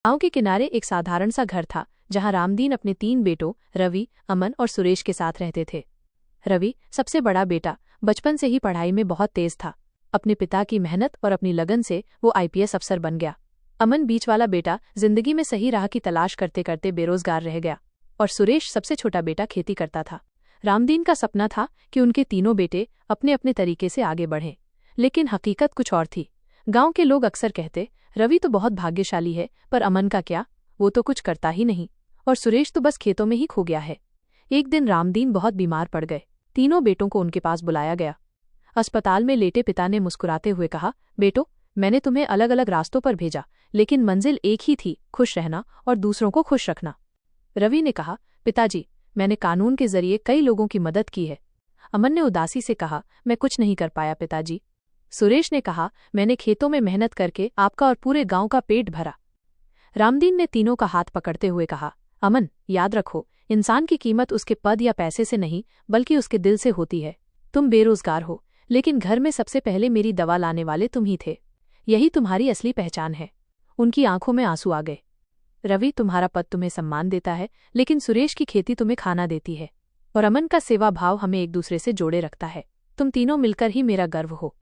गांव के किनारे एक साधारण सा घर था जहां रामदीन अपने 3 बेटों रवि, अमन और सुरेश के साथ रहते थे। रवि, सबसे बड़ा बेटा, बचपन से ही पढ़ाई में बहुत तेज था। अपने पिता की मेहनत और अपनी लगन से वो आईपीएस अफसर बन गया। अमन, बीच वाला बेटा, जिंदगी में सही राह की तलाश करते करते बेरोजगार रह गया। और सुरेश, सबसे छोटा बेटा, खेती करता था। रामदीन का सपना था कि उनके तीनों बेटे अपने अपने तरीके से आगे बढ़ें, लेकिन हकीकत कुछ और थी। गांव के लोग अक्सर कहते, रवि तो बहुत भाग्यशाली है, पर अमन का क्या, वो तो कुछ करता ही नहीं, और सुरेश तो बस खेतों में ही खो गया है। एक दिन रामदीन बहुत बीमार पड़ गए। तीनों बेटों को उनके पास बुलाया गया। अस्पताल में लेटे पिता ने मुस्कुराते हुए कहा, बेटो, मैंने तुम्हें अलग अलग रास्तों पर भेजा, लेकिन मंजिल एक ही थी, खुश रहना और दूसरों को खुश रखना। रवि ने कहा, पिताजी, मैंने कानून के जरिए कई लोगों की मदद की है। अमन ने उदासी से कहा, मैं कुछ नहीं कर पाया पिताजी। सुरेश ने कहा, मैंने खेतों में मेहनत करके आपका और पूरे गांव का पेट भरा। रामदीन ने तीनों का हाथ पकड़ते हुए कहा, अमन, याद रखो, इंसान की कीमत उसके पद या पैसे से नहीं, बल्कि उसके दिल से होती है। तुम बेरोजगार हो, लेकिन घर में सबसे पहले मेरी दवा लाने वाले तुम ही थे। यही तुम्हारी असली पहचान है। उनकी आंखों में आंसू आ गए। रवि, तुम्हारा पद तुम्हें सम्मान देता है, लेकिन सुरेश की खेती तुम्हें खाना देती है। और अमन का सेवा भाव हमें एक दूसरे से जोड़े रखता है। तुम तीनों मिलकर ही मेरा गर्व हो।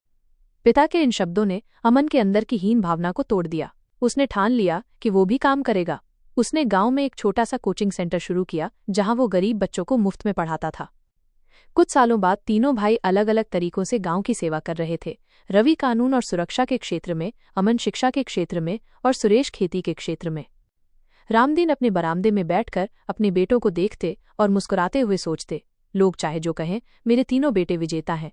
पिता के इन शब्दों ने अमन के अंदर की हीन भावना को तोड़ दिया। उसने ठान लिया कि वो भी काम करेगा। उसने गांव में एक छोटा सा कोचिंग सेंटर शुरू किया, जहां वो गरीब बच्चों को मुफ्त में पढ़ाता था। कुछ सालों बाद तीनों भाई अलग अलग तरीकों से गांव की सेवा कर रहे थे। रवि कानून और सुरक्षा के क्षेत्र में, अमन शिक्षा के क्षेत्र में और सुरेश खेती के क्षेत्र में। रामदीन अपने बरामदे में बैठकर अपने बेटों को देखते और मुस्कुराते हुए सोचते, लोग चाहे जो कहें, मेरे तीनों बेटे विजेता हैं।